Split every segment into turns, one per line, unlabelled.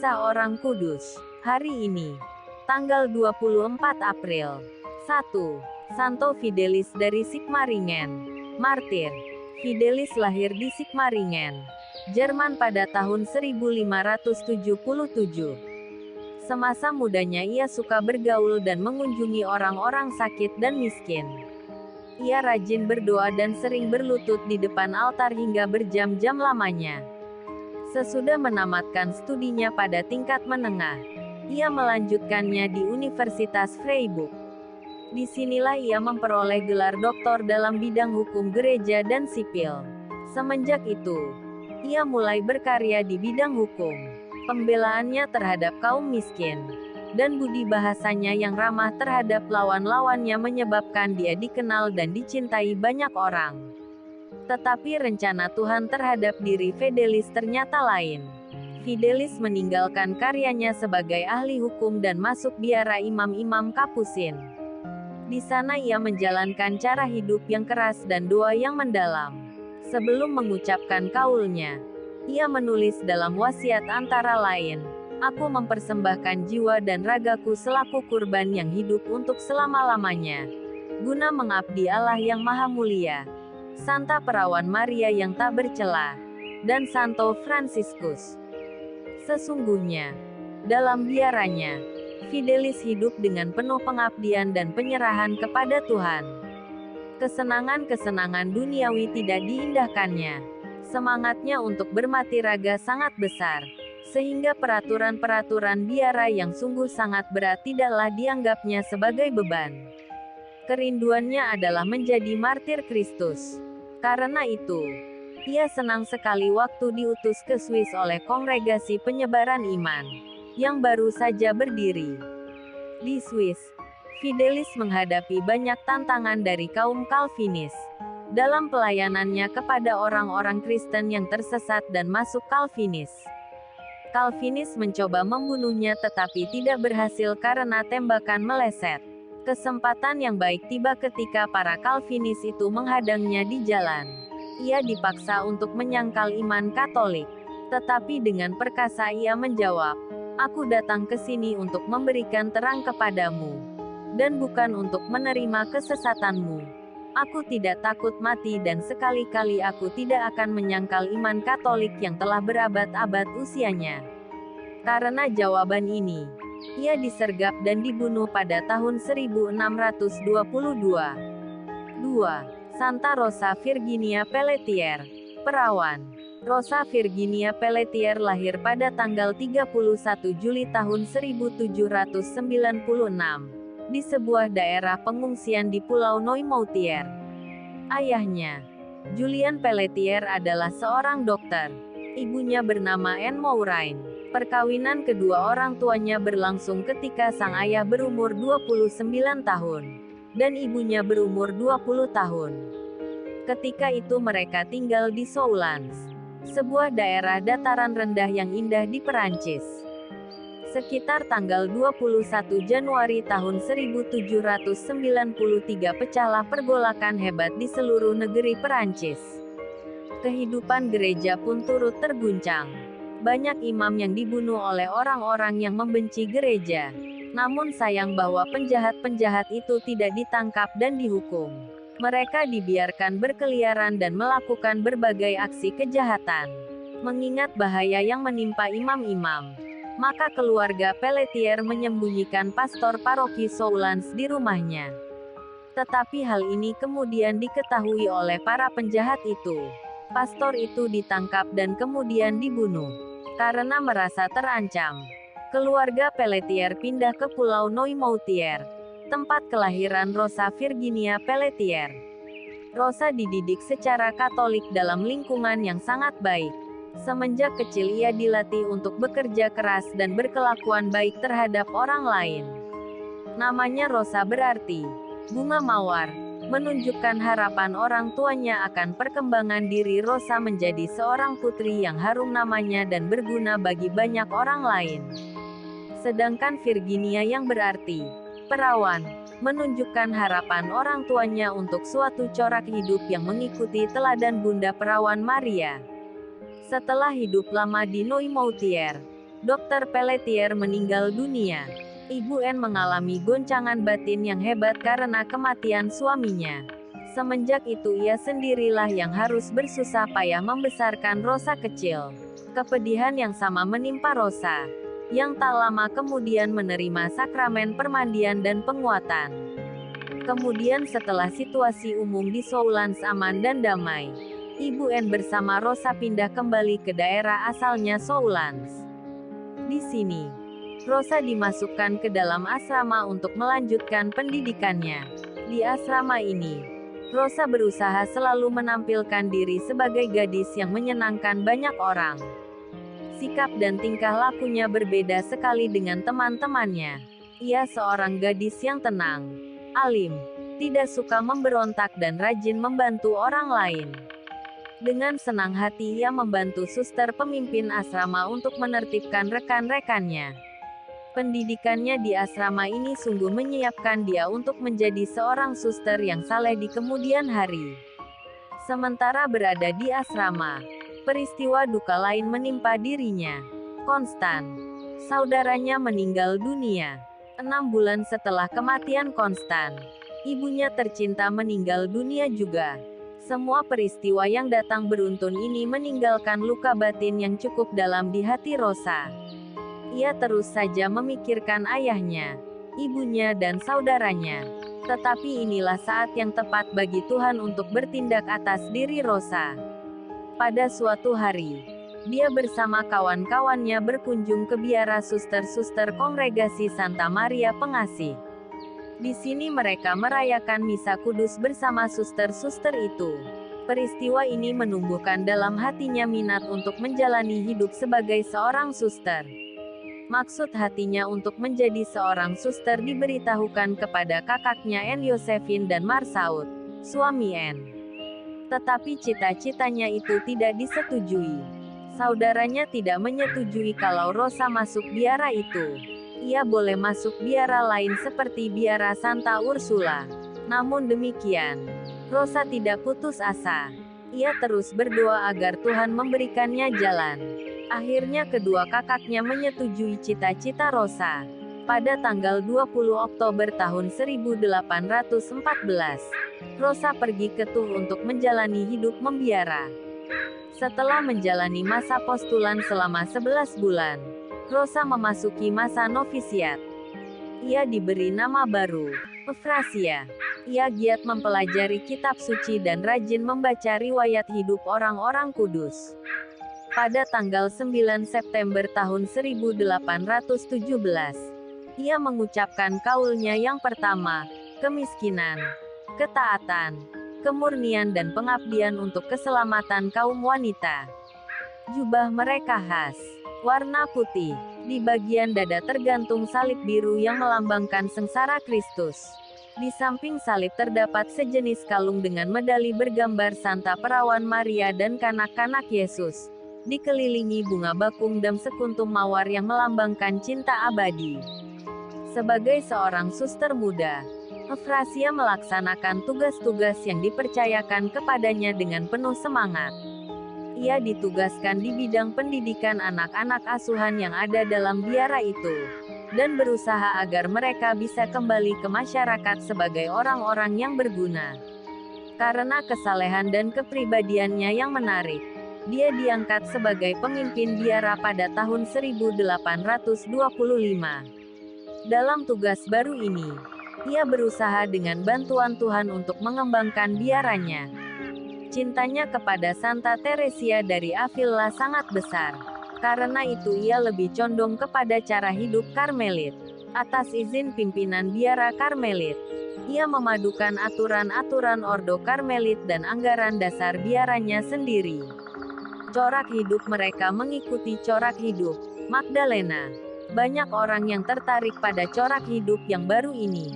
Kisah Orang Kudus. Hari ini, tanggal 24 April. 1. Santo Fidelis dari Sigmaringen. Martir. Fidelis lahir di Sigmaringen, Jerman pada tahun 1577. Semasa mudanya ia suka bergaul dan mengunjungi orang-orang sakit dan miskin. Ia rajin berdoa dan sering berlutut di depan altar hingga berjam-jam lamanya. Sesudah menamatkan studinya pada tingkat menengah, ia melanjutkannya di Universitas Freiburg. Disinilah ia memperoleh gelar doktor dalam bidang hukum gereja dan sipil. Semenjak itu, ia mulai berkarya di bidang hukum. Pembelaannya terhadap kaum miskin dan budi bahasanya yang ramah terhadap lawan-lawannya menyebabkan dia dikenal dan dicintai banyak orang. Tetapi rencana Tuhan terhadap diri Fidelis ternyata lain. Fidelis meninggalkan karyanya sebagai ahli hukum dan masuk biara imam-imam Kapusin. Di sana ia menjalankan cara hidup yang keras dan doa yang mendalam. Sebelum mengucapkan kaulnya, ia menulis dalam wasiat antara lain, "Aku mempersembahkan jiwa dan ragaku selaku kurban yang hidup untuk selama-lamanya, guna mengabdi Allah yang Maha Mulia, Santa Perawan Maria yang tak bercela, dan Santo Fransiskus." Sesungguhnya, dalam biaranya, Fidelis hidup dengan penuh pengabdian dan penyerahan kepada Tuhan. Kesenangan-kesenangan duniawi tidak diindahkannya. Semangatnya untuk bermati raga sangat besar, sehingga peraturan-peraturan biara yang sungguh sangat berat tidaklah dianggapnya sebagai beban. Kerinduannya adalah menjadi martir Kristus. Karena itu, ia senang sekali waktu diutus ke Swiss oleh Kongregasi Penyebaran Iman, yang baru saja berdiri. Di Swiss, Fidelis menghadapi banyak tantangan dari kaum Calvinis dalam pelayanannya kepada orang-orang Kristen yang tersesat dan masuk Calvinis. Calvinis mencoba membunuhnya tetapi tidak berhasil karena tembakan meleset. Kesempatan yang baik tiba ketika para Calvinis itu menghadangnya di jalan. Ia dipaksa untuk menyangkal iman Katolik. Tetapi dengan perkasa ia menjawab, "Aku datang ke sini untuk memberikan terang kepadamu, dan bukan untuk menerima kesesatanmu. Aku tidak takut mati dan sekali-kali aku tidak akan menyangkal iman Katolik yang telah berabad-abad usianya." Karena jawaban ini, ia disergap dan dibunuh pada tahun 1622. 2. Santa Rosa Virginia Pelletier, perawan. Rosa Virginia Pelletier lahir pada tanggal 31 Juli tahun 1796, di sebuah daerah pengungsian di Pulau Noirmoutier. Ayahnya, Julian Pelletier, adalah seorang dokter. Ibunya bernama Anne Mouraine. Perkawinan kedua orang tuanya berlangsung ketika sang ayah berumur 29 tahun, dan ibunya berumur 20 tahun. Ketika itu mereka tinggal di Soulans, sebuah daerah dataran rendah yang indah di Perancis. Sekitar tanggal 21 Januari tahun 1793 pecahlah pergolakan hebat di seluruh negeri Perancis. Kehidupan gereja pun turut terguncang. Banyak imam yang dibunuh oleh orang-orang yang membenci gereja. Namun sayang bahwa penjahat-penjahat itu tidak ditangkap dan dihukum. Mereka dibiarkan berkeliaran dan melakukan berbagai aksi kejahatan. Mengingat bahaya yang menimpa imam-imam, maka keluarga Pelletier menyembunyikan pastor paroki Soulans di rumahnya. Tetapi hal ini kemudian diketahui oleh para penjahat itu. Pastor itu ditangkap dan kemudian dibunuh. Karena merasa terancam, keluarga Pelletier pindah ke Pulau Noirmoutier, tempat kelahiran Rosa Virginia Pelletier. Rosa dididik secara Katolik dalam lingkungan yang sangat baik. Semenjak kecil ia dilatih untuk bekerja keras dan berkelakuan baik terhadap orang lain. Namanya Rosa berarti bunga mawar, menunjukkan harapan orang tuanya akan perkembangan diri Rosa menjadi seorang putri yang harum namanya dan berguna bagi banyak orang lain. Sedangkan Virginia yang berarti perawan, menunjukkan harapan orang tuanya untuk suatu corak hidup yang mengikuti teladan Bunda Perawan Maria. Setelah hidup lama di Noirmoutier, Dr. Pelletier meninggal dunia. Ibu N mengalami goncangan batin yang hebat karena kematian suaminya. Semenjak itu ia sendirilah yang harus bersusah payah membesarkan Rosa kecil. Kepedihan yang sama menimpa Rosa, yang tak lama kemudian menerima sakramen permandian dan penguatan. Kemudian setelah situasi umum di Soulans aman dan damai, Ibu N bersama Rosa pindah kembali ke daerah asalnya Soulans. Di sini, Rosa dimasukkan ke dalam asrama untuk melanjutkan pendidikannya. Di asrama ini, Rosa berusaha selalu menampilkan diri sebagai gadis yang menyenangkan banyak orang. Sikap dan tingkah lakunya berbeda sekali dengan teman-temannya. Ia seorang gadis yang tenang, alim, tidak suka memberontak dan rajin membantu orang lain. Dengan senang hati ia membantu suster pemimpin asrama untuk menertibkan rekan-rekannya. Pendidikannya di asrama ini sungguh menyiapkan dia untuk menjadi seorang suster yang saleh di kemudian hari. Sementara berada di asrama, peristiwa duka lain menimpa dirinya. Konstan, saudaranya, meninggal dunia. 6 bulan setelah kematian Konstan, ibunya tercinta meninggal dunia juga. Semua peristiwa yang datang beruntun ini meninggalkan luka batin yang cukup dalam di hati Rosa. Ia terus saja memikirkan ayahnya, ibunya dan saudaranya. Tetapi inilah saat yang tepat bagi Tuhan untuk bertindak atas diri Rosa. Pada suatu hari, dia bersama kawan-kawannya berkunjung ke biara suster-suster Kongregasi Santa Maria Pengasih. Di sini mereka merayakan misa kudus bersama suster-suster itu. Peristiwa ini menumbuhkan dalam hatinya minat untuk menjalani hidup sebagai seorang suster. Maksud hatinya untuk menjadi seorang suster diberitahukan kepada kakaknya N. Josephine dan Marsaud, suami N. Tetapi cita-citanya itu tidak disetujui. Saudaranya tidak menyetujui kalau Rosa masuk biara itu. Ia boleh masuk biara lain seperti biara Santa Ursula. Namun demikian, Rosa tidak putus asa. Ia terus berdoa agar Tuhan memberikannya jalan. Akhirnya kedua kakaknya menyetujui cita-cita Rosa. Pada tanggal 20 Oktober tahun 1814, Rosa pergi ke Tuh untuk menjalani hidup membiara. Setelah menjalani masa postulan selama 11 bulan, Rosa memasuki masa novisiat. Ia diberi nama baru, Eufrasia. Ia giat mempelajari kitab suci dan rajin membaca riwayat hidup orang-orang kudus. Pada tanggal 9 September tahun 1817, ia mengucapkan kaulnya yang pertama, kemiskinan, ketaatan, kemurnian dan pengabdian untuk keselamatan kaum wanita. Jubah mereka khas warna putih. Di bagian dada tergantung salib biru yang melambangkan sengsara Kristus. Di samping salib terdapat sejenis kalung dengan medali bergambar Santa Perawan Maria dan kanak-kanak Yesus. Dikelilingi bunga bakung dan sekuntum mawar yang melambangkan cinta abadi. Sebagai seorang suster muda, Eufrasia melaksanakan tugas-tugas yang dipercayakan kepadanya dengan penuh semangat. Ia ditugaskan di bidang pendidikan anak-anak asuhan yang ada dalam biara itu, dan berusaha agar mereka bisa kembali ke masyarakat sebagai orang-orang yang berguna. Karena kesalehan dan kepribadiannya yang menarik, dia diangkat sebagai pemimpin biara pada tahun 1825. Dalam tugas baru ini, ia berusaha dengan bantuan Tuhan untuk mengembangkan biaranya. Cintanya kepada Santa Teresia dari Avila sangat besar. Karena itu ia lebih condong kepada cara hidup Karmelit. Atas izin pimpinan biara Karmelit, ia memadukan aturan-aturan Ordo Karmelit dan anggaran dasar biaranya sendiri. Corak hidup mereka mengikuti corak hidup Magdalena. Banyak orang yang tertarik pada corak hidup yang baru ini.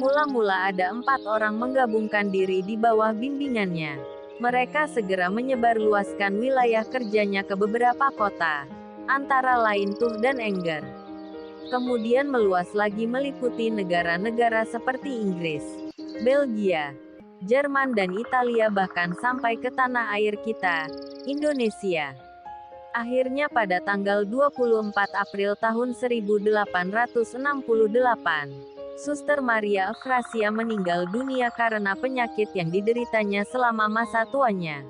Mula-mula ada 4 orang menggabungkan diri di bawah bimbingannya. Mereka segera menyebarluaskan wilayah kerjanya ke beberapa kota, antara lain Tuh dan Enger. Kemudian meluas lagi meliputi negara-negara seperti Inggris, Belgia, Jerman dan Italia, bahkan sampai ke tanah air kita, Indonesia. Akhirnya pada tanggal 24 April tahun 1868, Suster Maria Euphrasia meninggal dunia karena penyakit yang dideritanya selama masa tuanya.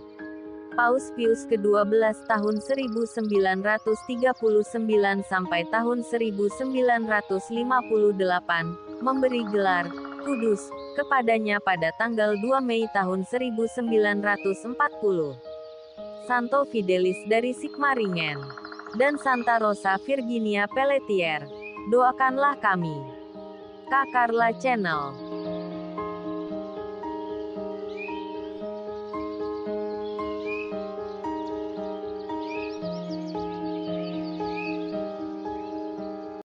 Paus Pius ke-12 tahun 1939 sampai tahun 1958, memberi gelar Kudus kepadanya pada tanggal 2 Mei tahun 1940. Santo Fidelis dari Sigmaringen dan Santa Rosa Virginia Pelletier. Doakanlah kami. Kak Carla Channel.